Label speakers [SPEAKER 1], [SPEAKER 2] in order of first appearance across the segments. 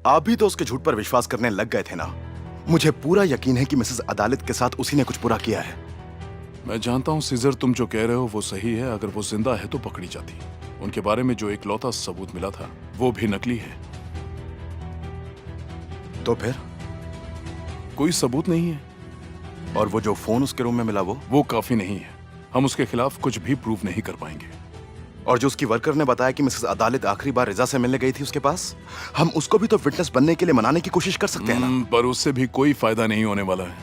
[SPEAKER 1] आप भी तो उसके झूठ पर विश्वास करने लग गए थे ना। मुझे पूरा यकीन है कि मिसेस अदालत के साथ उसी ने कुछ बुरा किया है।
[SPEAKER 2] मैं जानता हूँ सीजर, तुम जो कह रहे हो वो सही है। अगर वो जिंदा है तो पकड़ी जाती। उनके बारे में जो इकलौता सबूत मिला था वो भी नकली है।
[SPEAKER 1] तो फिर
[SPEAKER 2] कोई सबूत नहीं है।
[SPEAKER 1] और वो जो फोन उसके रूम में मिला
[SPEAKER 2] वो काफी नहीं है। हम उसके खिलाफ कुछ भी प्रूव नहीं कर पाएंगे।
[SPEAKER 1] और जो उसकी वर्कर ने बताया कि मिसेस अदालत आखिरी बार रिजा से मिलने गई थी उसके पास, हम उसको भी तो विटनेस बनने के लिए मनाने की कोशिश कर सकते हैं ना।
[SPEAKER 2] पर उससे भी कोई फायदा नहीं होने वाला है।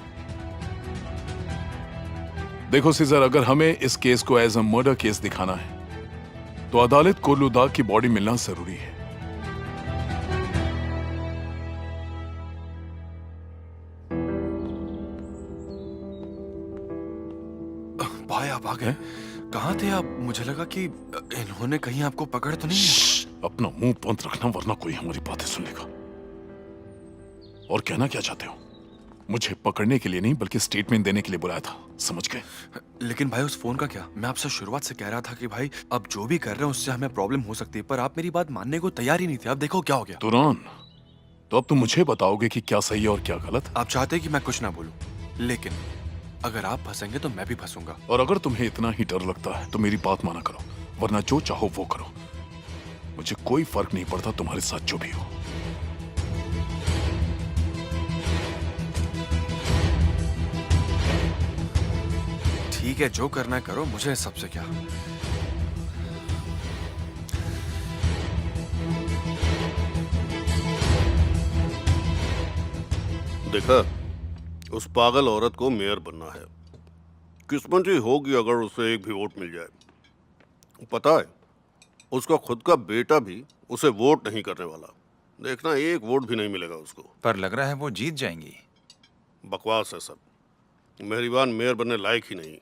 [SPEAKER 2] देखो सीजर, अगर हमें इस केस को एज अ मर्डर केस दिखाना है तो अदालत कोर्लुदाग की बॉडी मिलना जरूरी है।
[SPEAKER 3] भाई आप आ गए? कहाँ थे आप? मुझे लगा कि इन्होंने कहीं आपको पकड़ तो नहीं।
[SPEAKER 2] अपना मुंह बंद रखना वरना कोई हमारी बातें सुन लेगा। और कहना क्या चाहते हो? मुझे पकड़ने के लिए नहीं बल्कि स्टेटमेंट देने के लिए बुलाया था, समझ गए?
[SPEAKER 3] लेकिन भाई उस फोन का क्या? मैं आपसे शुरुआत से कह रहा था कि भाई अब जो भी कर रहे हैं उससे हमें प्रॉब्लम हो सकती है, पर आप मेरी बात मानने को तैयार ही नहीं थे। अब देखो क्या हो गया।
[SPEAKER 2] तुरान, तो अब तुम मुझे बताओगे कि क्या सही है और क्या गलत?
[SPEAKER 3] आप चाहते हैं कि मैं कुछ ना बोलूं, लेकिन अगर आप फंसेंगे तो मैं भी फंसूंगा।
[SPEAKER 2] और अगर तुम्हें इतना ही डर लगता है तो मेरी बात माना करो, वरना जो चाहो वो करो। मुझे कोई फर्क नहीं पड़ता तुम्हारे साथ जो भी हो।
[SPEAKER 3] ठीक है, जो करना है करो, मुझे सबसे क्या।
[SPEAKER 4] देखा, उस पागल औरत को मेयर बनना है। किस्मत ही होगी अगर उसे एक भी वोट मिल जाए। पता है, उसका खुद का बेटा भी उसे वोट नहीं करने वाला। देखना, एक वोट भी नहीं मिलेगा उसको।
[SPEAKER 5] पर लग रहा है वो जीत जाएंगी।
[SPEAKER 4] बकवास है सब। मेहरबान मेयर बनने लायक ही नहीं।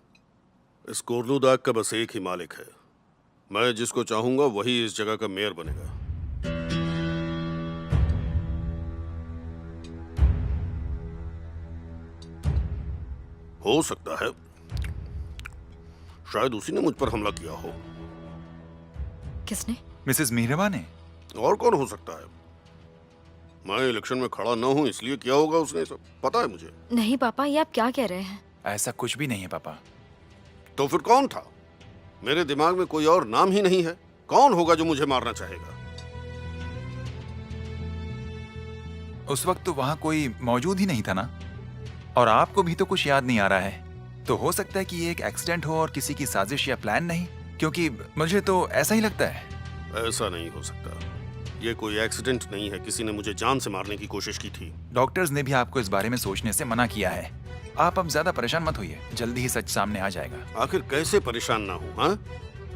[SPEAKER 4] इस कोर्लुदाग का बस एक ही मालिक है। मैं जिसको चाहूंगा वही इस जगह का मेयर बनेगा। हो सकता है शायद उसी ने मुझ पर हमला किया हो।
[SPEAKER 6] किसने?
[SPEAKER 5] मिसेस मेहरबा ने।
[SPEAKER 4] और कौन हो सकता है? मैं इलेक्शन में खड़ा न हूं इसलिए किया होगा उसने सब। पता है मुझे।
[SPEAKER 6] नहीं पापा, ये आप क्या कह रहे हैं?
[SPEAKER 5] ऐसा कुछ भी नहीं है पापा।
[SPEAKER 4] तो फिर कौन था? मेरे दिमाग में कोई और नाम ही नहीं है। कौन होगा जो मुझे मारना चाहेगा?
[SPEAKER 5] उस वक्त तो वहां कोई मौजूद ही नहीं था ना, और आपको भी तो कुछ याद नहीं आ रहा है। तो हो सकता है कि ये एक एक्सीडेंट हो और किसी की साजिश या प्लान नहीं, क्योंकि मुझे तो ऐसा ही लगता है।
[SPEAKER 4] ऐसा नहीं हो सकता। ये कोई एक्सीडेंट नहीं है। किसी ने मुझे जान से मारने की कोशिश की थी।
[SPEAKER 5] डॉक्टर्स ने भी आपको इस बारे में सोचने से मना किया है। आप अब ज्यादा परेशान मत होइए, जल्दी ही सच सामने आ जाएगा।
[SPEAKER 4] आखिर कैसे परेशान ना हूं? हाँ,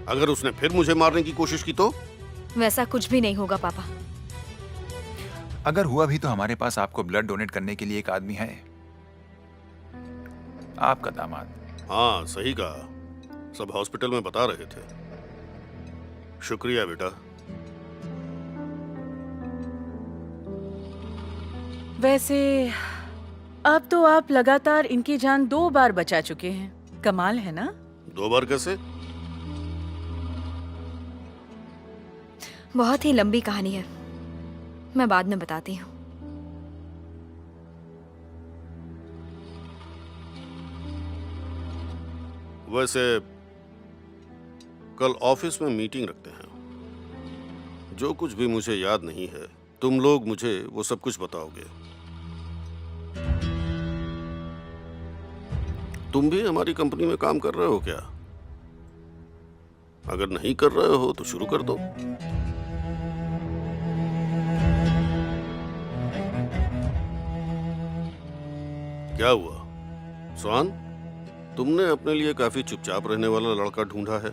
[SPEAKER 4] अगर उसने फिर मुझे मारने की कोशिश की तो?
[SPEAKER 6] वैसा कुछ भी नहीं होगा पापा।
[SPEAKER 5] अगर हुआ भी तो हमारे पास आपको ब्लड डोनेट करने के लिए एक आदमी है, आपका दामाद।
[SPEAKER 4] हाँ, सही कहा। सब हॉस्पिटल में बता रहे थे। शुक्रिया बेटा।
[SPEAKER 7] वैसे अब तो आप लगातार इनकी जान 2 बार बचा चुके हैं। कमाल है ना?
[SPEAKER 4] 2 बार कैसे?
[SPEAKER 6] बहुत ही लंबी कहानी है, मैं बाद में बताती हूँ।
[SPEAKER 4] वैसे कल ऑफिस में मीटिंग रखते हैं। जो कुछ भी मुझे याद नहीं है, तुम लोग मुझे वो सब कुछ बताओगे। तुम भी हमारी कंपनी में काम कर रहे हो क्या? अगर नहीं कर रहे हो तो शुरू कर दो। क्या हुआ स्वान? तुमने अपने लिए काफी चुपचाप रहने वाला लड़का ढूंढा है।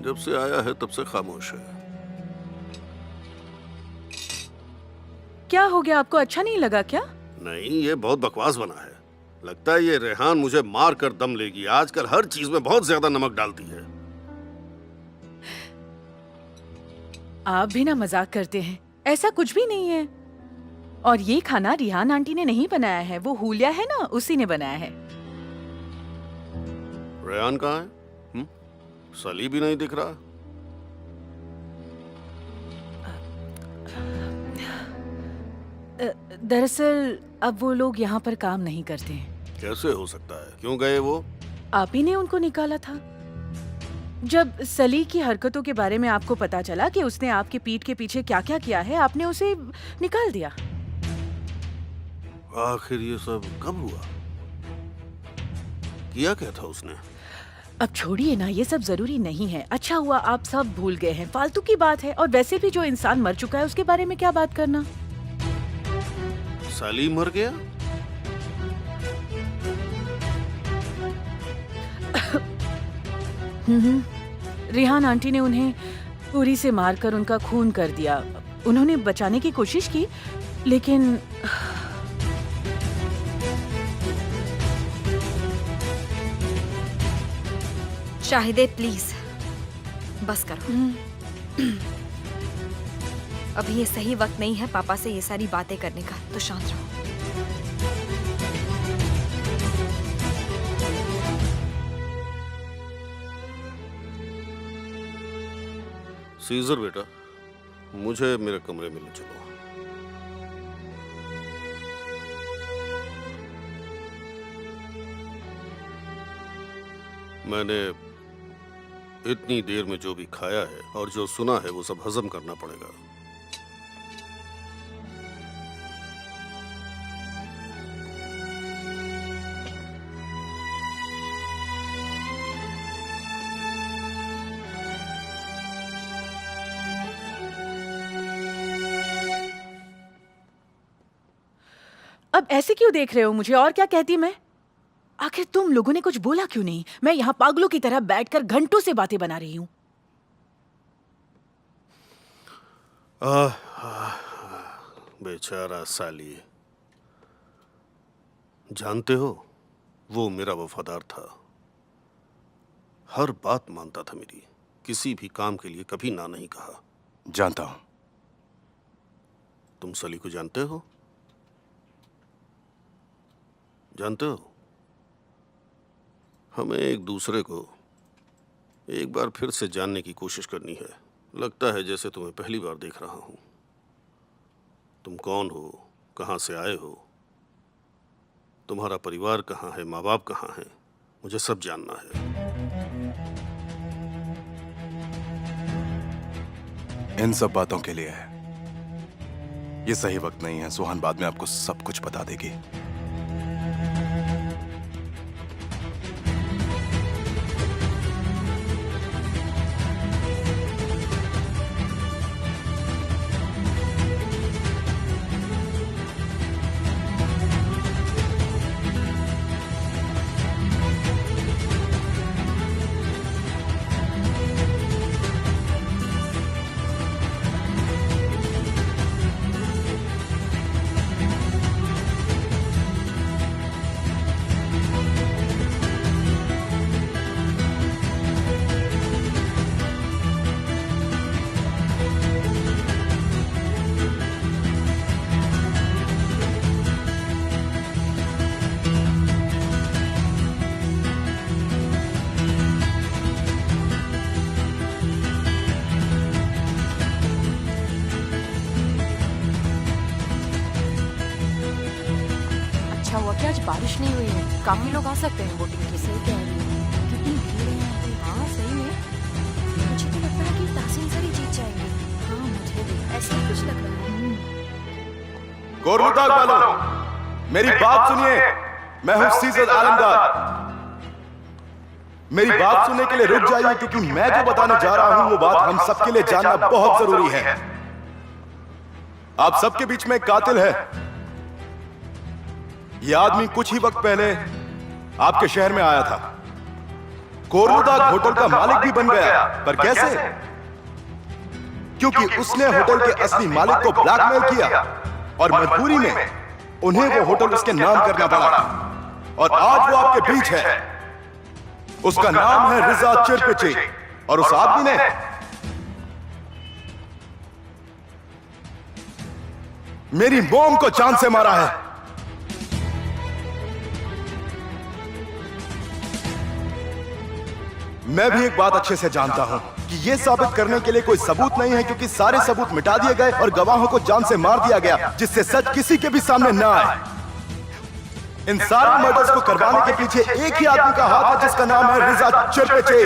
[SPEAKER 4] जब से आया है तब से खामोश है।
[SPEAKER 7] क्या हो गया? आपको अच्छा नहीं लगा क्या?
[SPEAKER 4] नहीं, ये बहुत बकवास बना है। लगता है ये रेहान मुझे मार कर दम लेगी। आजकल हर चीज में बहुत ज्यादा नमक डालती है।
[SPEAKER 7] आप भी ना मजाक करते हैं। ऐसा कुछ भी नहीं है। और ये खाना रिहान आंटी ने नहीं बनाया है, वो हुलिया है ना, उसी ने बनाया है।
[SPEAKER 4] रेहान कहाँ है? सली भी नहीं दिख रहा।
[SPEAKER 7] दरअसल अब वो लोग यहाँ पर काम नहीं करते हैं।
[SPEAKER 4] कैसे हो सकता है? क्यों गए वो?
[SPEAKER 7] आप ही ने उनको निकाला था। जब सली की हरकतों के बारे में आपको पता चला कि उसने आपके पीठ के पीछे क्या क्या किया है, आपने उसे निकाल दिया।
[SPEAKER 4] आखिर ये सब कब हुआ? किया क्या था उसने?
[SPEAKER 7] अब छोड़िए ना, ये सब जरूरी नहीं है। अच्छा हुआ आप सब भूल गए हैं, फालतू की बात है। और वैसे भी जो इंसान मर चुका है उसके बारे में क्या बात करना।
[SPEAKER 4] साली मर गया?
[SPEAKER 7] रिहान आंटी ने उन्हें पूरी से मारकर उनका खून कर दिया। उन्होंने बचाने की कोशिश की, लेकिन
[SPEAKER 6] शाहिदे प्लीज बस करो। अभी ये सही वक्त नहीं है पापा से ये सारी बातें करने का, तो शांत रहो।
[SPEAKER 4] सीजर बेटा, मुझे मेरे कमरे में ले चलो। मैंने इतनी देर में जो भी खाया है और जो सुना है वो सब हजम करना पड़ेगा।
[SPEAKER 7] अब ऐसे क्यों देख रहे हो मुझे? और क्या कहती मैं? आखिर तुम लोगों ने कुछ बोला क्यों नहीं? मैं यहाँ पागलों की तरह बैठकर घंटों से बातें बना रही हूँ।
[SPEAKER 4] बेचारा साली। जानते हो, वो मेरा वफादार था, हर बात मानता था मेरी, किसी भी काम के लिए कभी ना नहीं कहा।
[SPEAKER 1] जानता हूं।
[SPEAKER 4] तुम सली को जानते हो? जानते हो, हमें एक दूसरे को एक बार फिर से जानने की कोशिश करनी है। लगता है जैसे तुम्हें पहली बार देख रहा हूं। तुम कौन हो, कहां से आए हो, तुम्हारा परिवार कहां है, माँ बाप कहां हैं, मुझे सब जानना है।
[SPEAKER 1] इन सब बातों के लिए ये सही वक्त नहीं है। सुहान बाद में आपको सब कुछ बता देगी।
[SPEAKER 6] अच्छा हुआ कि आज बारिश नहीं हुई है, काफी लोग आ सकते हैं वोटिंग के। सही कह रही हो, कितनी भीड़ है यहाँ पे। हाँ सही में, मुझे तो लगता है कि तहसील सर ही जीत जाएंगे। हाँ मुझे भी ऐसा ही कुछ लग रहा है।
[SPEAKER 1] गोरमुताग वालों, मेरी बात सुनिए। मैं हूं सीजर आलमदार। मेरी बात सुनने के लिए रुक जाइए, क्योंकि मैं जो बताने जा रहा हूं वो बात हम सबके लिए जानना बहुत जरूरी है। आप सबके बीच में एक कातिल है। यह आदमी कुछ ही वक्त पहले आपके शहर में आया था। गोरमुताग होटल का मालिक भी बन गया। पर कैसे? क्योंकि उसने होटल के असली मालिक को ब्लैकमेल किया और मजबूरी में उन्हें वो होटल उसके नाम करना पड़ा। और आज वो आपके बीच है। उसका नाम है रिजा चिरपिची। और उस आदमी ने मेरी मॉम को जान से मारा है। मैं भी एक बात अच्छे से जानता हूं कि ये साबित करने के लिए कोई सबूत नहीं है, क्योंकि सारे सबूत मिटा दिए गए और गवाहों को जान से मार दिया गया, जिससे सच किसी के भी सामने न आए। इन सारे मर्डर्स को करवाने के पीछे एक ही आदमी का हाथ है, जिसका नाम है रिजा चिरपेचे।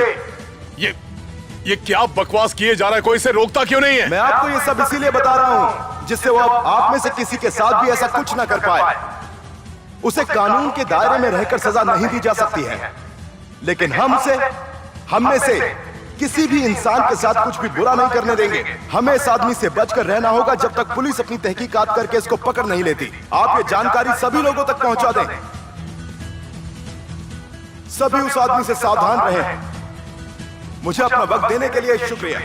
[SPEAKER 2] ये क्या बकवास किए जा रहा है? कोई इसे रोकता क्यों नहीं है?
[SPEAKER 1] मैं आपको ये सब इसीलिए बता रहा हूं जिससे वो आप में से किसी के साथ भी ऐसा कुछ ना कर पाए। उसे कानून के दायरे में रहकर सजा नहीं दी जा सकती है, लेकिन हम में से किसी भी इंसान के साथ कुछ भी बुरा नहीं करने देंगे। हमें इस आदमी से बचकर रहना होगा जब तक पुलिस अपनी तहकीकात करके इसको पकड़ नहीं लेती। आप ये जानकारी सभी लोगों तक पहुंचा दें। सभी उस आदमी से सावधान रहें। मुझे अपना वक्त देने के लिए शुक्रिया।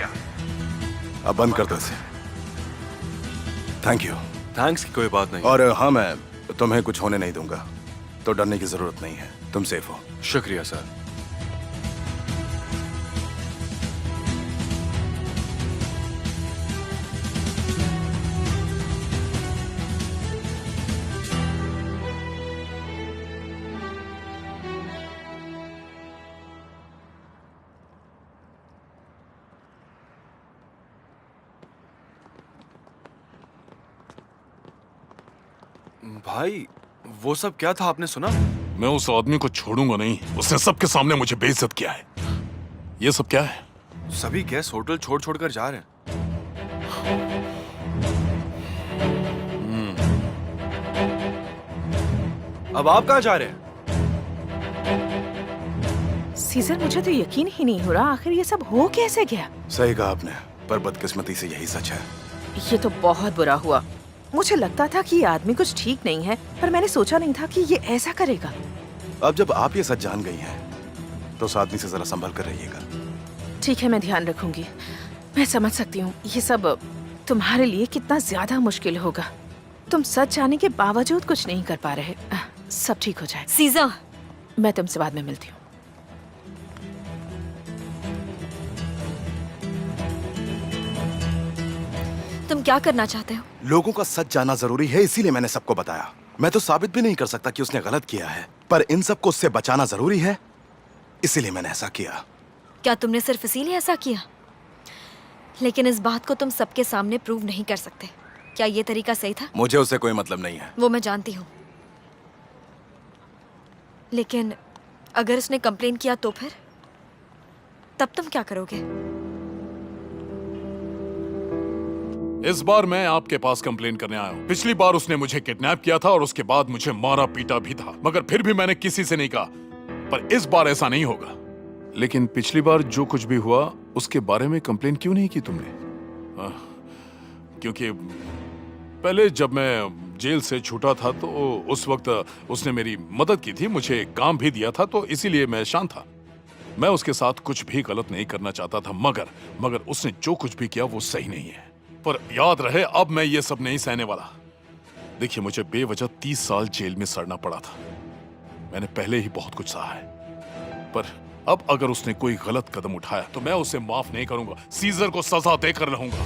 [SPEAKER 1] अब बंद कर दो इसे। Thank you.
[SPEAKER 3] थैंक्स की कोई बात नहीं।
[SPEAKER 1] और हाँ, मैं तुम्हें कुछ होने नहीं दूंगा, तो डरने की जरूरत नहीं है। तुम सेफ हो।
[SPEAKER 3] शुक्रिया सर। भाई वो सब क्या था, आपने सुना?
[SPEAKER 2] मैं उस आदमी को छोड़ूंगा नहीं। उसने सबके सामने मुझे बेइज्जत किया है। ये सब क्या है?
[SPEAKER 3] सभी गेस्ट होटल छोड़ छोड़ कर जा रहे हैं। अब आप कहाँ जा रहे हैं?
[SPEAKER 7] सीजर, मुझे तो यकीन ही नहीं हो रहा, आखिर ये सब हो कैसे गया?
[SPEAKER 1] सही कहा आपने, पर बदकिस्मती से यही सच है।
[SPEAKER 7] ये तो बहुत बुरा हुआ। मुझे लगता था कि ये आदमी कुछ ठीक नहीं है, पर मैंने सोचा नहीं था कि ये ऐसा करेगा।
[SPEAKER 1] अब जब आप ये सच जान गई हैं, तो उस आदमी से जरा संभल कर रहिएगा।
[SPEAKER 7] ठीक है, मैं ध्यान रखूंगी। मैं समझ सकती हूँ ये सब तुम्हारे लिए कितना ज्यादा मुश्किल होगा। तुम सच जाने के बावजूद कुछ नहीं कर पा रहे। सब ठीक हो जाए।
[SPEAKER 6] सीजा,
[SPEAKER 7] मैं तुमसे बाद में मिलती हूँ।
[SPEAKER 6] तुम क्या करना चाहते हो?
[SPEAKER 1] लोगों का सच जानना जरूरी है, इसीलिए मैंने सबको बताया। मैं तो साबित भी नहीं कर सकता कि उसने गलत किया है, पर इन सबको उससे बचाना जरूरी है, इसीलिए मैंने ऐसा किया।
[SPEAKER 6] क्या तुमने सिर्फ इसीलिए ऐसा किया? लेकिन इस बात को तुम सबके सामने प्रूव नहीं कर सकते। क्या ये तरीका सही था?
[SPEAKER 1] मुझे उससे कोई मतलब नहीं है।
[SPEAKER 6] वो मैं जानती हूँ, लेकिन अगर उसने कंप्लेन किया तो फिर तब तुम क्या करोगे?
[SPEAKER 2] इस बार मैं आपके पास कंप्लेन करने आया हूँ। पिछली बार उसने मुझे किडनैप किया था और उसके बाद मुझे मारा पीटा भी था, मगर फिर भी मैंने किसी से नहीं कहा। पर इस बार ऐसा नहीं होगा। लेकिन पिछली बार जो कुछ भी हुआ उसके बारे में कंप्लेन क्यों नहीं की तुमने? क्योंकि पहले जब मैं जेल से छूटा था तो उस वक्त उसने मेरी मदद की थी, मुझे काम भी दिया था, तो इसीलिए मैं शांत था। मैं उसके साथ कुछ भी गलत नहीं करना चाहता था, मगर उसने जो कुछ भी किया वो सही नहीं है। पर याद रहे, अब मैं ये सब नहीं सहने वाला। देखिए, मुझे बेवजह 30 साल जेल में सड़ना पड़ा था। मैंने पहले ही बहुत कुछ सहा है, पर अब अगर उसने कोई गलत कदम उठाया तो मैं उसे माफ नहीं करूंगा। सीजर को सजा देकर रहूंगा।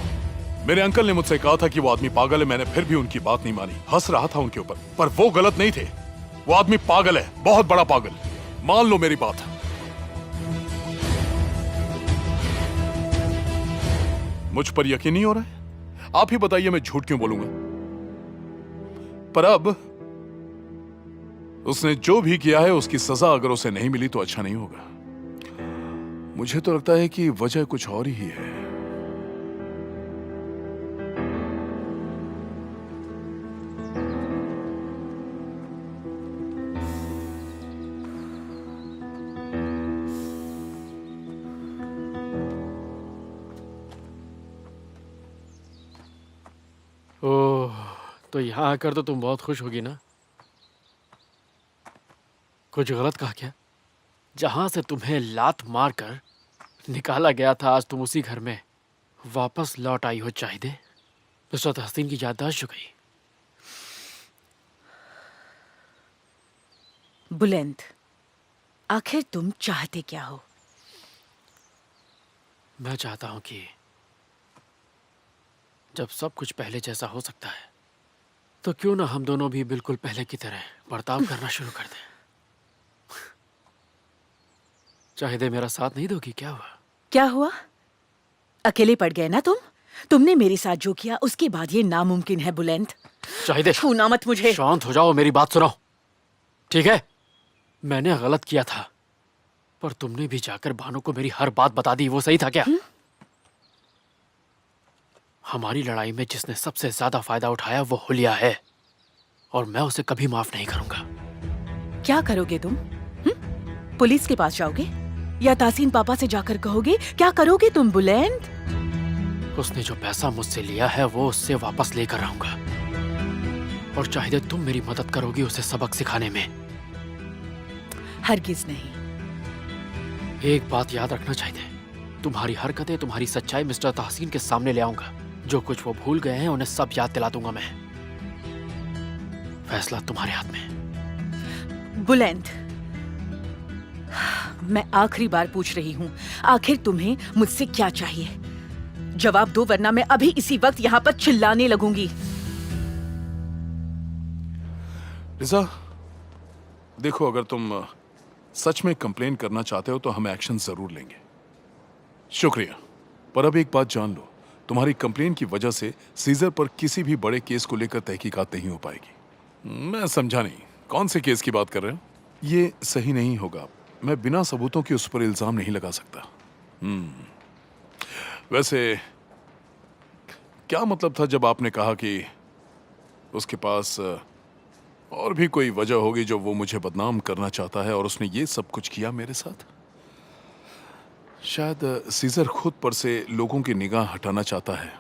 [SPEAKER 2] मेरे अंकल ने मुझसे कहा था कि वो आदमी पागल है, मैंने फिर भी उनकी बात नहीं मानी, हंस रहा था उनके ऊपर, पर वो गलत नहीं थे। वो आदमी पागल है, बहुत बड़ा पागल। मान लो मेरी बात। मुझ पर यकीन नहीं हो रहा है? आप ही बताइए, मैं झूठ क्यों बोलूंगा? पर अब उसने जो भी किया है उसकी सजा अगर उसे नहीं मिली तो अच्छा नहीं होगा। मुझे तो लगता है कि वजह कुछ और ही है।
[SPEAKER 8] ओह, तो यहाँ आकर तो तुम बहुत खुश होगी ना? कुछ गलत कहा क्या? जहाँ से तुम्हें लात मारकर निकाला गया था, आज तुम उसी घर में वापस लौट आई हो चाहिए। नुसरत हसीन की याददाश्त जो गई।
[SPEAKER 7] बुलंद, आखिर तुम चाहते क्या हो?
[SPEAKER 8] मैं चाहता हूँ कि जब सब कुछ पहले जैसा हो सकता है तो क्यों ना हम दोनों भी बिल्कुल पहले की तरह बर्ताव करना शुरू कर दें। चाहे मेरा साथ नहीं दोगी? क्या हुआ?
[SPEAKER 7] क्या हुआ?
[SPEAKER 9] अकेले पड़ गए ना तुमने मेरे साथ जो किया उसके बाद ये नामुमकिन है बुलंद।
[SPEAKER 8] चाहिए
[SPEAKER 9] छूना मत मुझे।
[SPEAKER 8] शांत हो जाओ, मेरी बात सुनो, ठीक है? मैंने गलत किया था, पर तुमने भी जाकर भानु को मेरी हर बात बता दी। वो सही था क्या? हमारी लड़ाई में जिसने सबसे ज्यादा फायदा उठाया वो हुलिया है, और मैं उसे कभी माफ नहीं करूंगा।
[SPEAKER 9] क्या करोगे तुम? पुलिस के पास जाओगे या तासीन पापा से जाकर कहोगे? क्या करोगे तुम बुलंद?
[SPEAKER 8] उसने जो पैसा मुझसे लिया है वो उससे वापस लेकर आऊंगा, और चाहिए तुम मेरी मदद करोगी उसे सबक सिखाने में।
[SPEAKER 9] हरगिज नहीं।
[SPEAKER 8] एक बात याद रखना चाहिए, तुम्हारी हरकतें, तुम्हारी सच्चाई मिस्टर तहसीन के सामने ले आऊंगा। जो कुछ वो भूल गए हैं उन्हें सब याद दिला दूंगा मैं। फैसला तुम्हारे हाथ में।
[SPEAKER 9] बुलंद, मैं आखिरी बार पूछ रही हूँ, आखिर तुम्हें मुझसे क्या चाहिए? जवाब दो, वरना मैं अभी इसी वक्त यहाँ पर चिल्लाने लगूंगी।
[SPEAKER 2] रिजा, देखो, अगर तुम सच में कंप्लेन करना चाहते हो तो हम एक्शन जरूर लेंगे। शुक्रिया, पर अब एक बात जान लो, तुम्हारी कंप्लेन की वजह से सीजर पर किसी भी बड़े केस को लेकर तहकीकात नहीं हो पाएगी। मैं समझा नहीं, कौन से केस की बात कर रहे हो? ये सही नहीं होगा, मैं बिना सबूतों के उस पर इल्जाम नहीं लगा सकता। वैसे क्या मतलब था जब आपने कहा कि उसके पास और भी कोई वजह होगी जो वो मुझे बदनाम करना चाहता है और उसने ये सब कुछ किया मेरे साथ? शायद सीजर खुद पर से लोगों की निगाह हटाना चाहता है।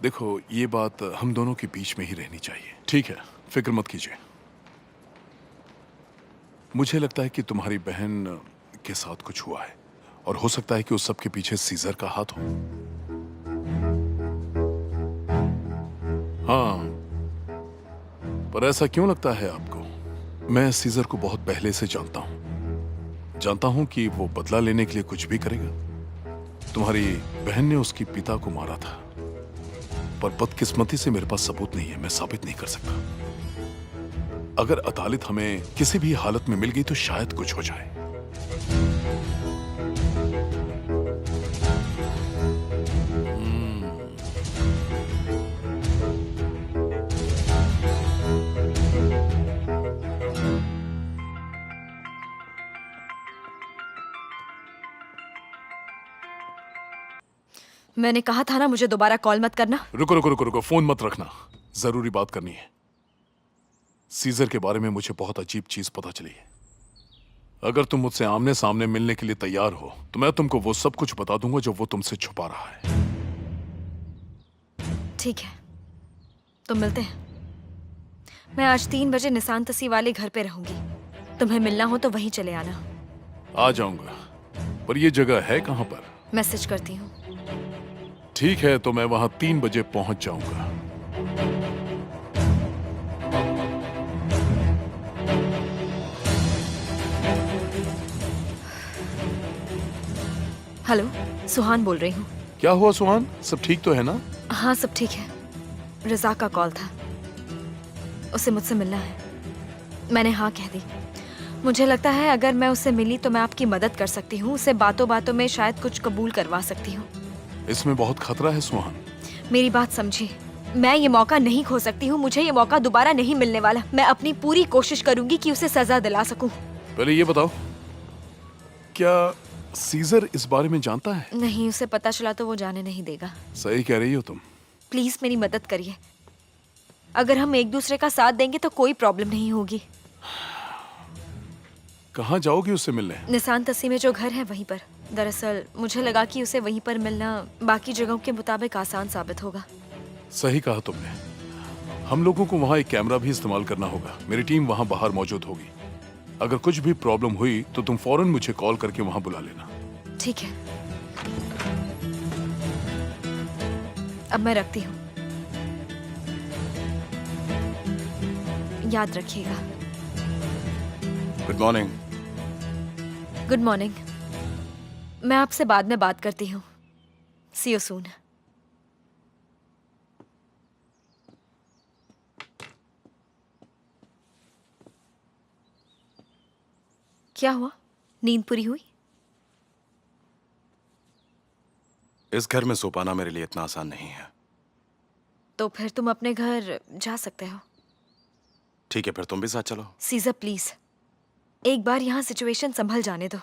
[SPEAKER 2] देखो, ये बात हम दोनों के बीच में ही रहनी चाहिए, ठीक है? फिक्र मत कीजिए। मुझे लगता है कि तुम्हारी बहन के साथ कुछ हुआ है, और हो सकता है कि उस सब के पीछे सीजर का हाथ हो। हाँ, पर ऐसा क्यों लगता है आपको? मैं सीजर को बहुत पहले से जानता हूं कि वो बदला लेने के लिए कुछ भी करेगा। तुम्हारी बहन ने उसके पिता को मारा था, पर बदकिस्मती से मेरे पास सबूत नहीं है, मैं साबित नहीं कर सकता। अगर अदालत हमें किसी भी हालत में मिल गई तो शायद कुछ हो जाए।
[SPEAKER 6] मैंने कहा था ना मुझे दोबारा कॉल मत करना।
[SPEAKER 2] रुको रुको रुको रुको, फोन मत रखना, जरूरी बात करनी है। सीजर के बारे में मुझे बहुत अजीब चीज पता चली है। अगर तुम मुझसे आमने सामने मिलने के लिए तैयार हो तो मैं तुमको वो सब कुछ बता दूंगा जो वो तुमसे छुपा रहा है।
[SPEAKER 6] ठीक है, तो मिलते हैं। मैं आज 3 बजे निशान तसी वाले घर पे रहूंगी। तुम्हें मिलना हो तो वहीं चले आना।
[SPEAKER 2] आ जाऊंगा, पर ये जगह है कहां पर?
[SPEAKER 6] मैसेज करती हूँ।
[SPEAKER 2] ठीक है, तो मैं वहां 3 बजे पहुंच जाऊंगा।
[SPEAKER 6] हेलो, सुहान बोल रही हूँ।
[SPEAKER 2] क्या हुआ सुहान, सब ठीक तो है ना?
[SPEAKER 6] हाँ, सब ठीक है। रजा का कॉल था, उसे मुझसे मिलना है। मैंने हाँ कह दी। मुझे लगता है अगर मैं उससे मिली तो मैं आपकी मदद कर सकती हूँ। उसे बातों बातों में शायद कुछ कबूल करवा सकती हूँ।
[SPEAKER 2] इसमें बहुत खतरा है सुहान।
[SPEAKER 6] मेरी बात समझिए, मैं ये मौका नहीं खो सकती हूँ। मुझे ये मौका दोबारा नहीं मिलने वाला। मैं अपनी पूरी कोशिश करूंगी कि उसे सजा दिला सकूं।
[SPEAKER 2] पहले ये बताओ, क्या सीजर इस बारे में जानता है?
[SPEAKER 6] नहीं, उसे पता चला तो वो जाने नहीं देगा।
[SPEAKER 2] सही कह रही हो तुम।
[SPEAKER 6] प्लीज मेरी मदद करिए। अगर हम एक दूसरे का साथ देंगे तो कोई प्रॉब्लम नहीं होगी।
[SPEAKER 2] कहाँ जाओगी उससे मिलने?
[SPEAKER 6] निशान तसी में जो घर है वहीं पर। दरअसल मुझे लगा कि उसे वहीं पर मिलना बाकी जगहों के मुताबिक आसान साबित होगा।
[SPEAKER 2] सही कहा तुमने। हम लोगों को वहाँ एक कैमरा भी इस्तेमाल करना होगा। मेरी टीम वहाँ बाहर मौजूद होगी। अगर कुछ भी प्रॉब्लम हुई तो तुम फौरन मुझे कॉल करके वहाँ बुला लेना।
[SPEAKER 6] ठीक है, अब मैं रखती हूँ। याद रखिएगा।
[SPEAKER 2] Good morning.
[SPEAKER 6] Good morning. मैं आपसे बाद में बात करती हूँ। सी यू सून। क्या हुआ? नींद पूरी हुई?
[SPEAKER 1] इस घर में सो पाना मेरे लिए इतना आसान नहीं है।
[SPEAKER 6] तो फिर तुम अपने घर जा सकते हो।
[SPEAKER 1] ठीक है, फिर तुम भी साथ चलो।
[SPEAKER 6] सीजर प्लीज, एक बार यहाँ सिचुएशन संभल जाने दो,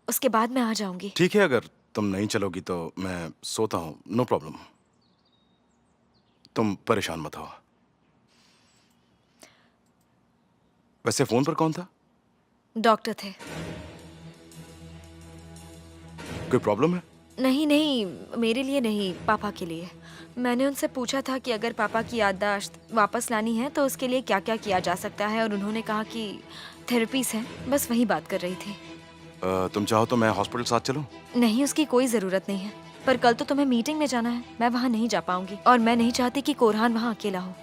[SPEAKER 6] उसके बाद मैं आ जाऊंगी।
[SPEAKER 1] ठीक है, अगर तुम नहीं चलोगी तो मैं सोता हूँ, नो प्रॉब्लम। तुम परेशान मत हो। वैसे फोन पर कौन था?
[SPEAKER 6] डॉक्टर थे।
[SPEAKER 1] कोई प्रॉब्लम है?
[SPEAKER 6] नहीं नहीं, मेरे लिए नहीं, पापा के लिए। मैंने उनसे पूछा था कि अगर पापा की याददाश्त वापस लानी है तो उसके लिए क्या क्या किया जा सकता है, और उन्होंने कहा कि थेरेपीज हैं, बस वही बात कर रही थी।
[SPEAKER 1] तुम चाहो तो मैं हॉस्पिटल साथ चलूं?
[SPEAKER 6] नहीं, उसकी कोई जरूरत नहीं है, पर कल तो तुम्हें मीटिंग में जाना है, मैं वहाँ नहीं जा पाऊंगी, और मैं नहीं चाहती कि कोरहान वहाँ अकेला हो।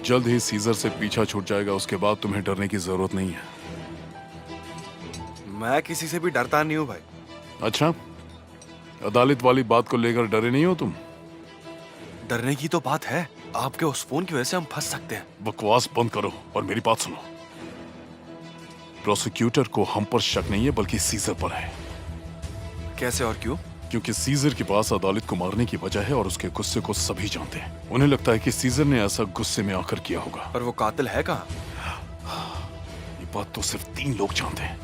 [SPEAKER 2] जल्द ही सीजर से पीछा छूट जाएगा, उसके बाद तुम्हें डरने की जरूरत नहीं है।
[SPEAKER 3] मैं किसी से भी डरता नहीं हूँ भाई।
[SPEAKER 2] अच्छा, अदालत वाली बात को लेकर डरे नहीं हो तुम?
[SPEAKER 3] डरने की तो बात है, आपके उस फोन की वजह से हम फंस सकते हैं।
[SPEAKER 2] बकवास बंद करो और मेरी बात सुनो। प्रोसिक्यूटर को हम पर शक नहीं है, बल्कि सीजर पर है।
[SPEAKER 3] कैसे और क्यों?
[SPEAKER 2] क्योंकि सीजर के पास अदालत को मारने की वजह है, और उसके गुस्से को सभी जानते हैं। उन्हें लगता है कि सीजर ने ऐसा गुस्से में आकर किया होगा।
[SPEAKER 3] पर वो कातिल है कहाँ?
[SPEAKER 2] ये बात तो सिर्फ 3 लोग जानते हैं,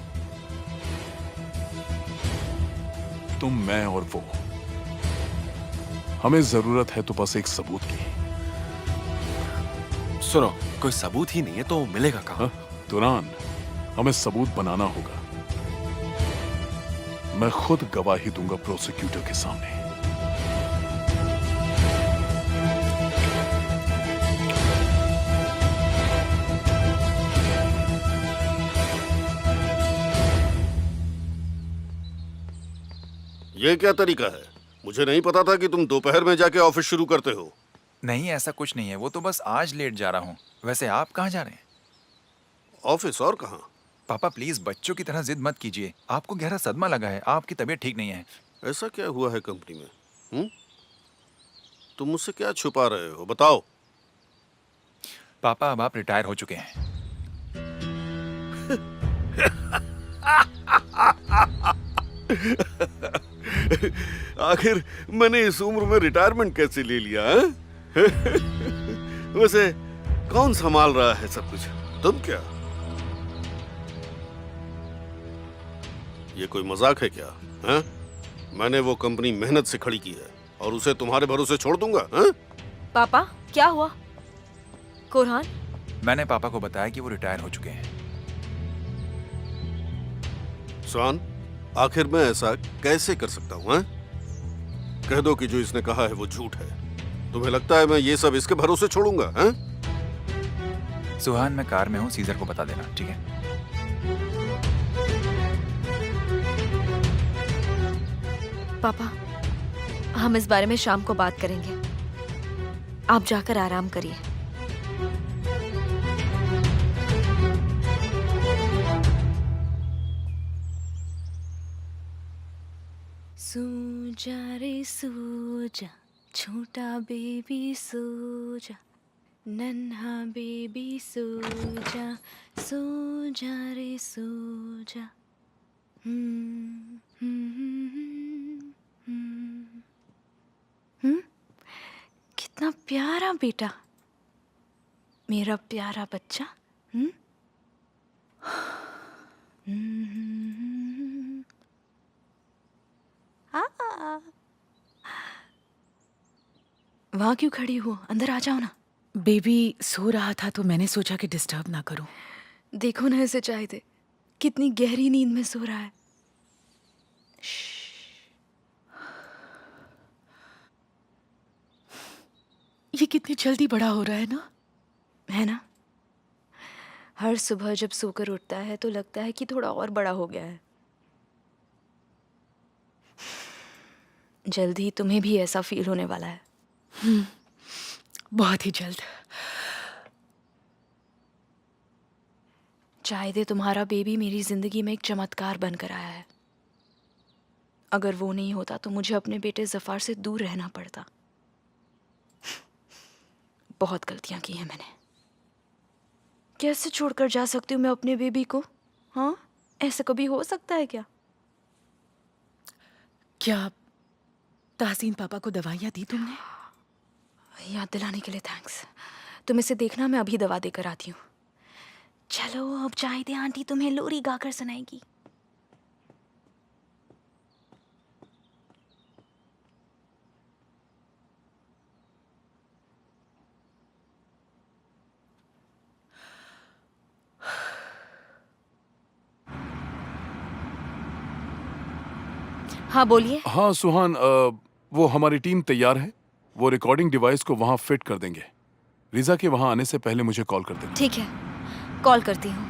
[SPEAKER 2] तुम, मैं और वो। हमें जरूरत है तो बस एक सबूत की।
[SPEAKER 3] सुनो, कोई सबूत ही नहीं है तो मिलेगा कहाँ?
[SPEAKER 2] तुरान, हमें सबूत बनाना होगा। मैं खुद गवाही दूंगा प्रोसिक्यूटर के सामने।
[SPEAKER 4] ये क्या तरीका है? मुझे नहीं पता था कि तुम दोपहर में जाके ऑफिस शुरू करते हो।
[SPEAKER 5] नहीं, ऐसा कुछ नहीं है, वो तो बस आज लेट जा रहा हूँ। वैसे आप कहाँ जा रहे हैं?
[SPEAKER 4] ऑफिस और कहाँ?
[SPEAKER 5] पापा प्लीज बच्चों की तरह जिद मत कीजिए, आपको गहरा सदमा लगा है, आपकी तबीयत ठीक नहीं है।
[SPEAKER 4] ऐसा क्या हुआ है कंपनी में? तुम मुझसे क्या छुपा रहे हो, बताओ।
[SPEAKER 5] पापा अब आप रिटायर हो चुके हैं।
[SPEAKER 4] आखिर मैंने इस उम्र में रिटायरमेंट कैसे ले लिया है? वैसे कौन संभाल रहा है सब कुछ, तुम क्या? ये कोई मजाक है क्या? हैं? मैंने वो कंपनी मेहनत से खड़ी की है और उसे तुम्हारे भरोसे छोड़ दूंगा? हैं?
[SPEAKER 6] पापा, क्या हुआ? कोरहान?
[SPEAKER 5] मैंने पापा को बताया कि वो रिटायर हो चुके हैं।
[SPEAKER 4] स्वान, आखिर मैं ऐसा कैसे कर सकता हूं? कह दो कि जो इसने कहा है वो झूठ है। तुम्हें लगता है मैं ये सब इसके भरोसे छोड़ूंगा?
[SPEAKER 5] सुहान, मैं कार में हूँ, सीजर को बता देना, ठीक है?
[SPEAKER 6] पापा, हम इस बारे में शाम को बात करेंगे, आप जाकर आराम करिए। सो जा रे सो जा, छोटा बेबी सो जा, नन्हा बेबी सो जा रे सो जा। कितना प्यारा बेटा, मेरा प्यारा बच्चा। वहां क्यों खड़ी हो, अंदर आ जाओ ना।
[SPEAKER 9] बेबी सो रहा था तो मैंने सोचा कि डिस्टर्ब ना करूं।
[SPEAKER 6] देखो ना इसे चाय दे, कितनी गहरी नींद में सो रहा है।
[SPEAKER 9] ये कितनी जल्दी बड़ा हो रहा है ना?
[SPEAKER 6] है ना? हर सुबह जब सोकर उठता है तो लगता है कि थोड़ा और बड़ा हो गया है। जल्द ही तुम्हें भी ऐसा फील होने वाला है।
[SPEAKER 9] बहुत ही जल्द।
[SPEAKER 6] चाय दे, तुम्हारा बेबी मेरी जिंदगी में एक चमत्कार बनकर आया है। अगर वो नहीं होता तो मुझे अपने बेटे जफार से दूर रहना पड़ता। बहुत गलतियां की हैं मैंने। कैसे छोड़कर जा सकती हूँ मैं अपने बेबी को? हाँ, ऐसा कभी हो सकता है क्या?
[SPEAKER 9] क्या ताहसीन पापा को दवाइयाँ दी तुमने?
[SPEAKER 6] याद दिलाने के लिए थैंक्स। तुम इसे देखना, मैं अभी दवा देकर आती हूँ। चलो अब जाहिदे आंटी तुम्हें लोरी गाकर सुनाएगी। हाँ बोलिए।
[SPEAKER 2] हाँ सुहान, वो हमारी टीम तैयार है। वो रिकॉर्डिंग डिवाइस को वहां फिट कर देंगे। रिजा के वहां आने से पहले मुझे कॉल कर देना।
[SPEAKER 6] ठीक है, कॉल करती हूँ।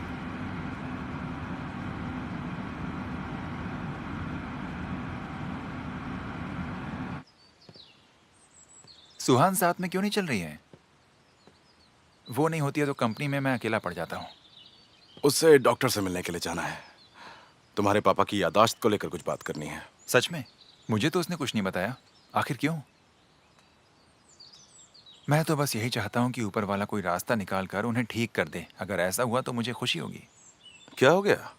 [SPEAKER 5] सुहान साथ में क्यों नहीं चल रही है? वो नहीं होती है तो कंपनी में मैं अकेला पड़ जाता हूँ।
[SPEAKER 1] उससे डॉक्टर से मिलने के लिए जाना है। तुम्हारे पापा की यादाश्त को लेकर कुछ बात करनी है।
[SPEAKER 5] सच में? मुझे तो उसने कुछ नहीं बताया। आखिर क्यों? मैं तो बस यही चाहता हूँ कि ऊपर वाला कोई रास्ता निकाल कर उन्हें ठीक कर दे। अगर ऐसा हुआ तो मुझे खुशी होगी।
[SPEAKER 1] क्या हो गया?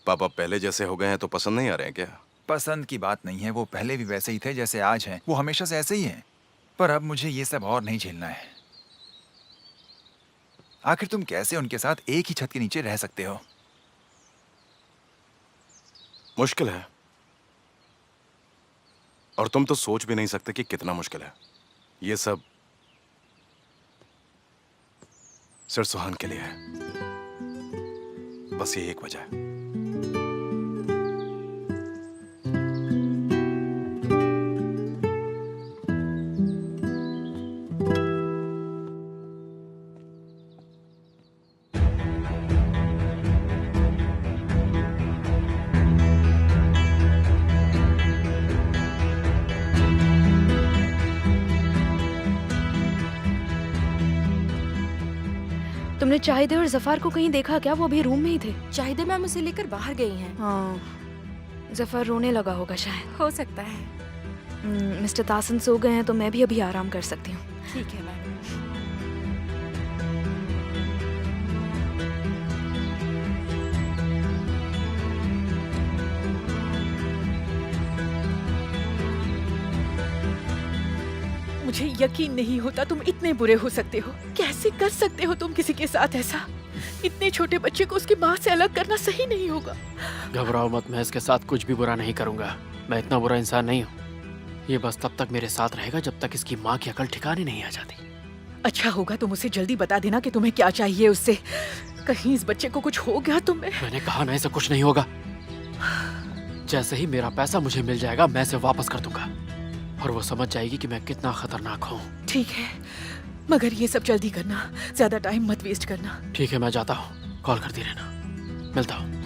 [SPEAKER 1] पापा पहले जैसे हो गए हैं तो पसंद नहीं आ रहे हैं क्या?
[SPEAKER 5] पसंद की बात नहीं है, वो पहले भी वैसे ही थे जैसे आज हैं। वो हमेशा से ऐसे ही हैं। पर अब मुझे ये सब और नहीं झेलना है। आखिर तुम कैसे उनके साथ एक ही छत के नीचे रह सकते हो?
[SPEAKER 1] मुश्किल है, और तुम तो सोच भी नहीं सकते कि कितना मुश्किल है। ये सब सिर्फ सुहान के लिए है। बस ये एक वजह है।
[SPEAKER 6] तुमने चाहिदे और जफार को कहीं देखा क्या? वो अभी रूम में ही थे। चाहिदे मैम उसे लेकर बाहर गई हैं। हाँ, जफार रोने लगा होगा शायद।
[SPEAKER 10] हो सकता है।
[SPEAKER 6] मिस्टर तासन सो गए हैं तो मैं भी अभी आराम कर सकती हूँ।
[SPEAKER 10] ठीक है मैम।
[SPEAKER 9] मुझे यकीन नहीं होता तुम इतने बुरे हो सकते हो। कैसे कर सकते हो तुम किसी के साथ ऐसा? इतने छोटे बच्चे को उसकी माँ से अलग करना सही नहीं होगा।
[SPEAKER 8] घबराओ मत, मैं इसके साथ कुछ भी बुरा नहीं करूंगा। मैं इतना बुरा इंसान नहीं हूँ। ये बस तब तक मेरे साथ रहेगा जब तक इसकी माँ की अकल ठिकाने नहीं आ जाती।
[SPEAKER 9] अच्छा होगा तुम उसे जल्दी बता देना कि तुम्हें क्या चाहिए उससे। कहीं इस बच्चे को कुछ हो गया
[SPEAKER 8] मैंने कहा ना, ऐसा कुछ नहीं होगा। जैसे ही मेरा पैसा मुझे मिल जाएगा मैं इसे वापस कर दूंगा और वो समझ जाएगी कि मैं कितना खतरनाक हूँ।
[SPEAKER 9] ठीक है, मगर ये सब जल्दी करना, ज्यादा टाइम मत वेस्ट करना।
[SPEAKER 8] ठीक है, मैं जाता हूँ। कॉल करती रहना। मिलता हूँ।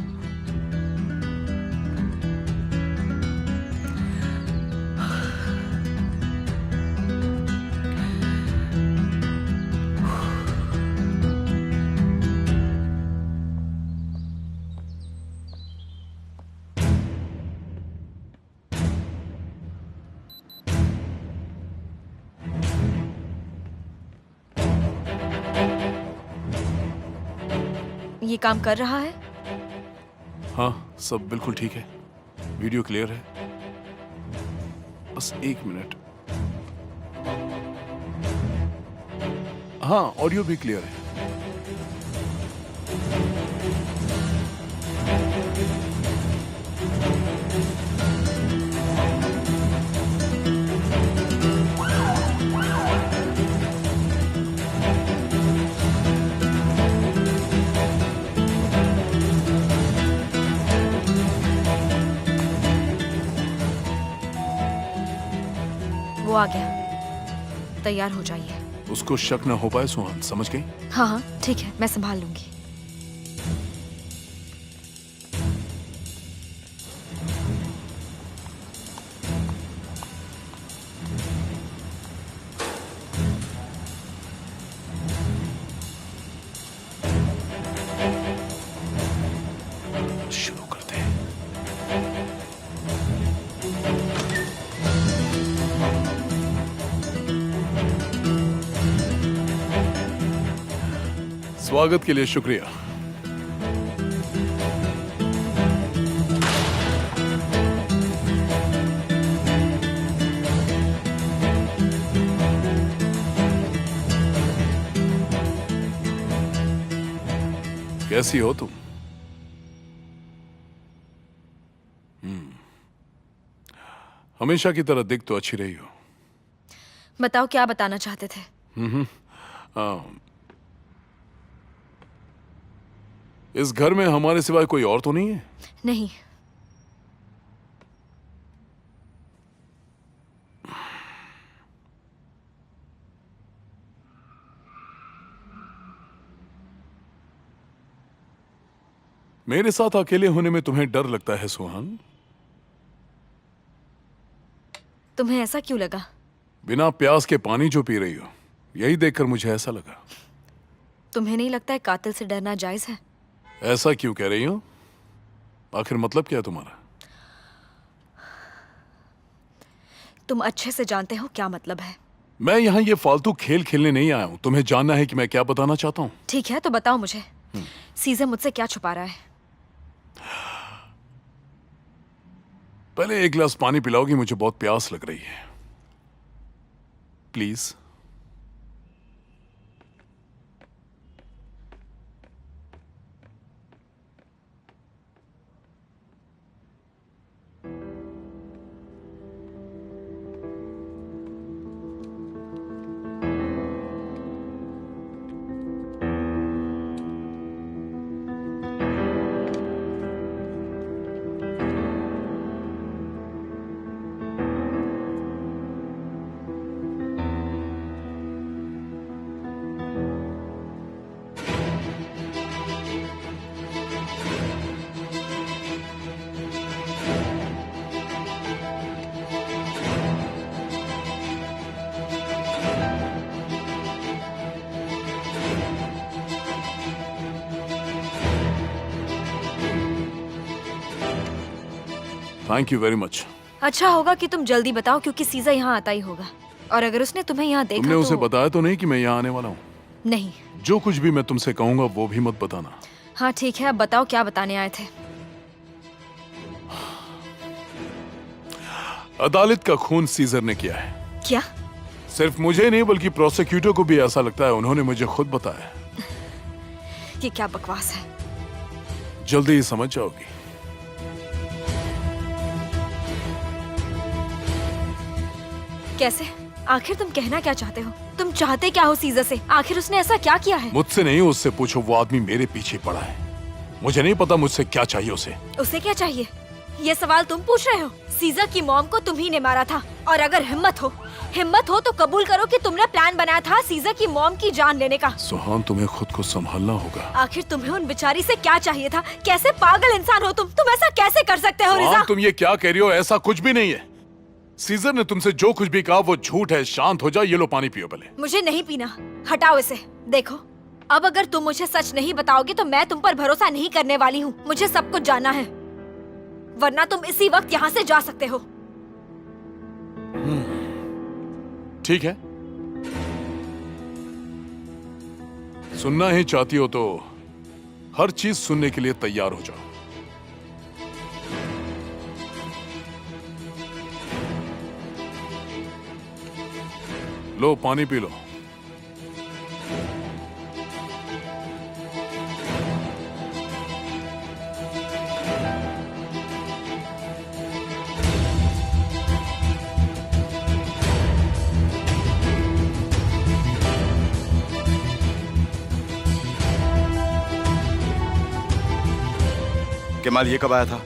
[SPEAKER 6] ये काम कर रहा है?
[SPEAKER 2] हाँ, सब बिल्कुल ठीक है। वीडियो क्लियर है। बस 1 मिनट। हाँ, ऑडियो भी क्लियर है।
[SPEAKER 6] वो आ गया। तैयार हो जाइए।
[SPEAKER 2] उसको शक न हो पाए सुहान, समझ गई?
[SPEAKER 6] हाँ हाँ ठीक है, मैं संभाल लूंगी।
[SPEAKER 2] शुरू करते हैं। स्वागत के लिए शुक्रिया। कैसी हो तुम? हमेशा की तरह दिख तो अच्छी रही हो।
[SPEAKER 6] बताओ क्या बताना चाहते थे?
[SPEAKER 2] आ, इस घर में हमारे सिवाय कोई और तो नहीं है?
[SPEAKER 6] नहीं।
[SPEAKER 2] मेरे साथ अकेले होने में तुम्हें डर लगता है सुहान?
[SPEAKER 6] तुम्हें ऐसा क्यों लगा?
[SPEAKER 2] बिना प्यास के पानी जो पी रही हो, यही देखकर मुझे ऐसा लगा।
[SPEAKER 6] तुम्हें नहीं लगता है कातिल से डरना जायज है?
[SPEAKER 2] ऐसा क्यों कह रही हो? आखिर मतलब क्या है तुम्हारा?
[SPEAKER 6] तुम अच्छे से जानते हो क्या मतलब है।
[SPEAKER 2] मैं यहाँ ये फालतू खेल खेलने नहीं आया हूँ। तुम्हें जानना है कि मैं क्या बताना चाहता हूँ?
[SPEAKER 6] ठीक है तो बताओ मुझे। सीजर मुझसे क्या छुपा रहा है?
[SPEAKER 2] पहले एक गिलास पानी पिलाओगी? मुझे बहुत प्यास लग रही है, please. Thank you very much.
[SPEAKER 6] अच्छा होगा कि तुम जल्दी बताओ क्योंकि सीजर यहाँ आता ही होगा और अगर उसने तुम्हें यहाँ देखा
[SPEAKER 2] तुमने
[SPEAKER 6] तो...
[SPEAKER 2] उसे बताया तो नहीं कि मैं यहाँ आने वाला हूँ?
[SPEAKER 6] नहीं।
[SPEAKER 2] जो कुछ भी मैं तुमसे कहूंगा वो भी मत बताना।
[SPEAKER 6] हाँ ठीक है, अब बताओ क्या बताने आए थे।
[SPEAKER 2] अदालत का खून सीजर ने किया है।
[SPEAKER 6] क्या?
[SPEAKER 2] सिर्फ मुझे नहीं बल्कि प्रोसिक्यूटर को भी ऐसा लगता है। उन्होंने मुझे खुद बताया।
[SPEAKER 6] ये क्या बकवास है?
[SPEAKER 2] जल्दी ही समझ जाओगी।
[SPEAKER 6] कैसे? आखिर तुम कहना क्या चाहते हो? तुम चाहते क्या हो सीजर से? आखिर उसने ऐसा क्या किया है?
[SPEAKER 2] मुझसे नहीं, उससे पूछो। वो आदमी मेरे पीछे पड़ा है। मुझे नहीं पता मुझसे क्या चाहिए उसे।
[SPEAKER 6] उसे क्या चाहिए ये सवाल तुम पूछ रहे हो? सीजर की मॉम को तुम ही ने मारा था और अगर हिम्मत हो तो कबूल करो कि तुमने प्लान बनाया था सीजर की मॉम की जान लेने का।
[SPEAKER 2] सुहान, तुम्हें खुद को संभालना होगा।
[SPEAKER 6] आखिर तुम्हें उन बेचारी से क्या चाहिए था? कैसे पागल इंसान हो तुम ऐसा कैसे कर सकते हो रिजा?
[SPEAKER 2] तुम ये क्या कह रही हो? ऐसा कुछ भी नहीं है। सीजर ने तुमसे जो कुछ भी कहा वो झूठ है। शांत हो जाओ। ये लो पानी पियो पहले।
[SPEAKER 6] मुझे नहीं पीना, हटाओ इसे। देखो अब अगर तुम मुझे सच नहीं बताओगे तो मैं तुम पर भरोसा नहीं करने वाली हूँ। मुझे सब कुछ जानना है वरना तुम इसी वक्त यहाँ से जा सकते हो।
[SPEAKER 2] ठीक है, सुनना ही चाहती हो तो हर चीज सुनने के लिए तैयार हो जाओ। लो पानी पी लो।
[SPEAKER 1] केमाल ये कब आया था?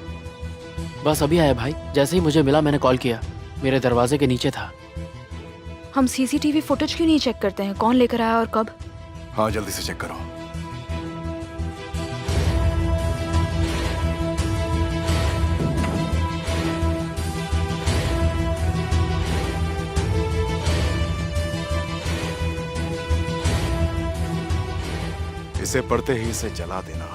[SPEAKER 8] बस अभी आया भाई। जैसे ही मुझे मिला मैंने कॉल किया। मेरे दरवाजे के नीचे था।
[SPEAKER 10] हम सीसीटीवी फुटेज क्यों नहीं चेक करते हैं? कौन लेकर आया और कब?
[SPEAKER 1] हाँ जल्दी से चेक करो। इसे पढ़ते ही इसे जला देना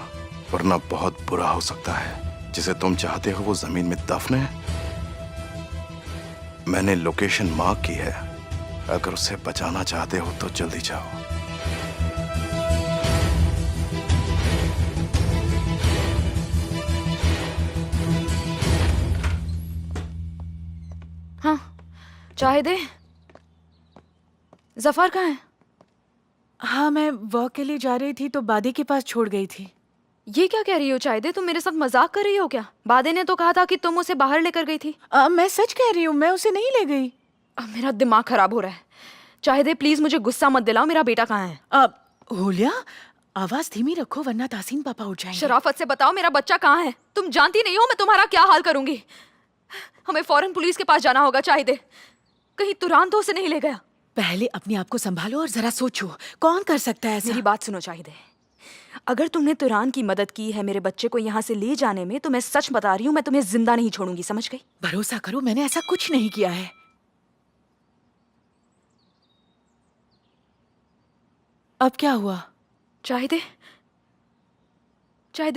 [SPEAKER 1] वरना बहुत बुरा हो सकता है। जिसे तुम चाहते हो वो जमीन में दफन है। मैंने लोकेशन मार्क की है। अगर उसे बचाना चाहते हो तो जल्दी जाओ।
[SPEAKER 10] हाँ चाय दे। जफर कहाँ है?
[SPEAKER 9] हाँ मैं वर्क के लिए जा रही थी तो बादी के पास छोड़ गई थी।
[SPEAKER 10] ये क्या कह रही हो चाहते? तुम मेरे साथ मजाक कर रही हो क्या? बादे ने तो कहा था कि तुम उसे बाहर लेकर गई थी।
[SPEAKER 9] मैं सच कह रही हूँ, मैं उसे नहीं ले गई।
[SPEAKER 10] अब मेरा दिमाग खराब हो रहा है। चाहते प्लीज मुझे गुस्सा मत दिलाओ। मेरा बेटा कहाँ है?
[SPEAKER 9] हुलिया, आवाज धीमी रखो वरना तासीन पापा उठ जाएंगे।
[SPEAKER 10] शराफत से बताओ मेरा बच्चा कहाँ है? तुम जानती नहीं हो मैं तुम्हारा क्या हाल करूंगी। हमें फौरन पुलिस के पास जाना होगा। चाहते कहीं तुरान तो उसे नहीं ले गया।
[SPEAKER 9] पहले अपने आप को संभालो और जरा सोचो, कौन कर सकता है ऐसा?
[SPEAKER 10] मेरी बात सुनो चाहते, अगर तुमने तुरान की मदद की है मेरे बच्चे को यहाँ से ले जाने में, तो मैं सच बता रही हूँ, मैं तुम्हें जिंदा नहीं छोड़ूंगी, समझ गई?
[SPEAKER 9] भरोसा करो, मैंने ऐसा कुछ नहीं किया है। अब क्या हुआ?
[SPEAKER 10] चाहते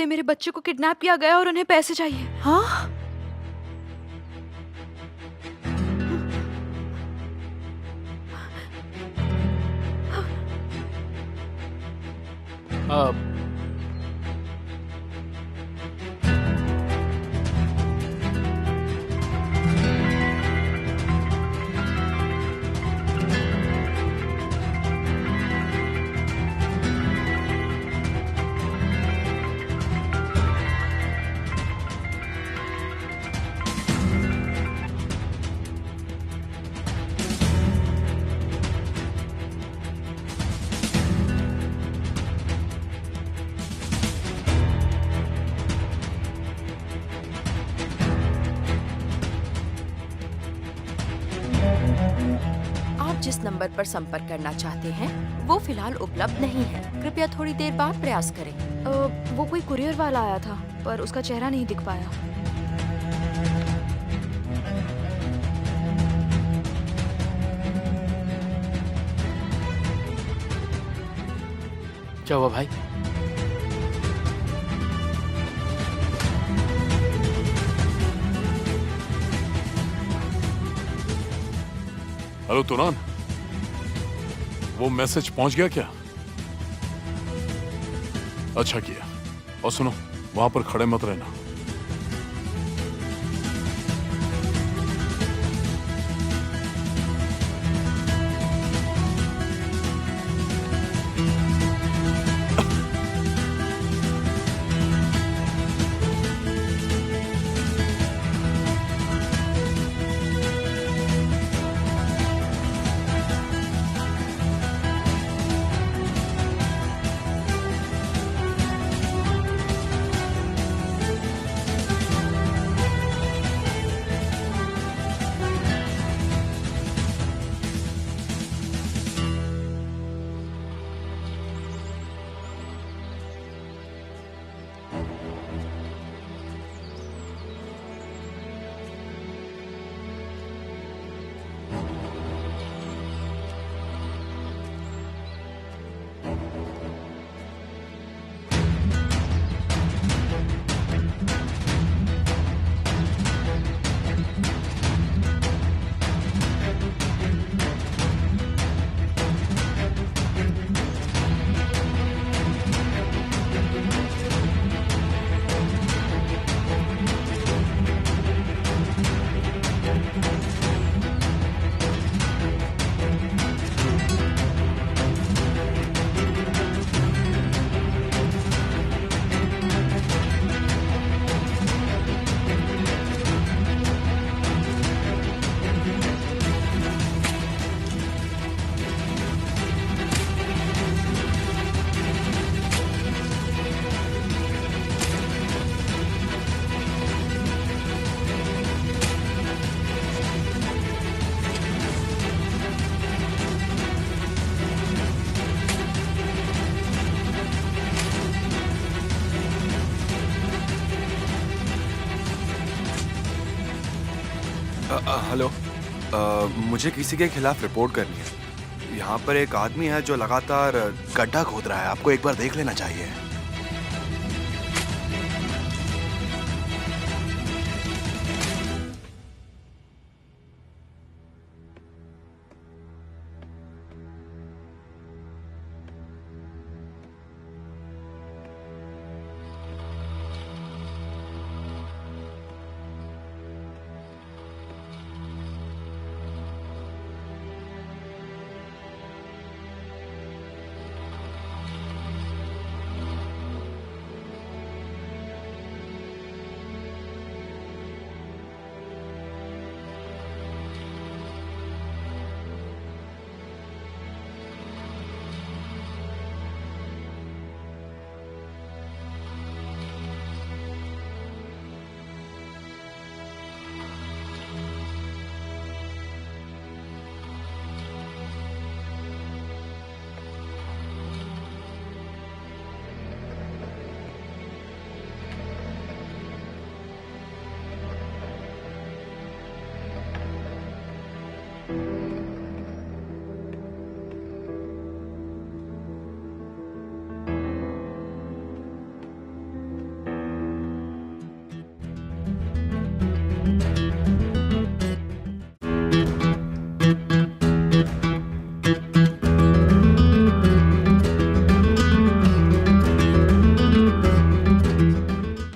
[SPEAKER 10] मेरे बच्चे को किडनैप किया गया और उन्हें पैसे चाहिए।
[SPEAKER 9] हाँ?
[SPEAKER 6] आप जिस नंबर पर संपर्क करना चाहते हैं वो फिलहाल उपलब्ध नहीं है। कृपया थोड़ी देर बाद प्रयास करें।
[SPEAKER 10] वो कोई कुरियर वाला आया था पर उसका चेहरा नहीं दिख पाया।
[SPEAKER 8] क्या हुआ भाई?
[SPEAKER 2] हेलो तुरान, वो मैसेज पहुंच गया क्या? अच्छा किया। और सुनो, वहां पर खड़े मत रहना।
[SPEAKER 3] हेलो, मुझे किसी के खिलाफ रिपोर्ट करनी है। यहाँ पर एक आदमी है जो लगातार गड्ढा खोद रहा है, आपको एक बार देख लेना चाहिए।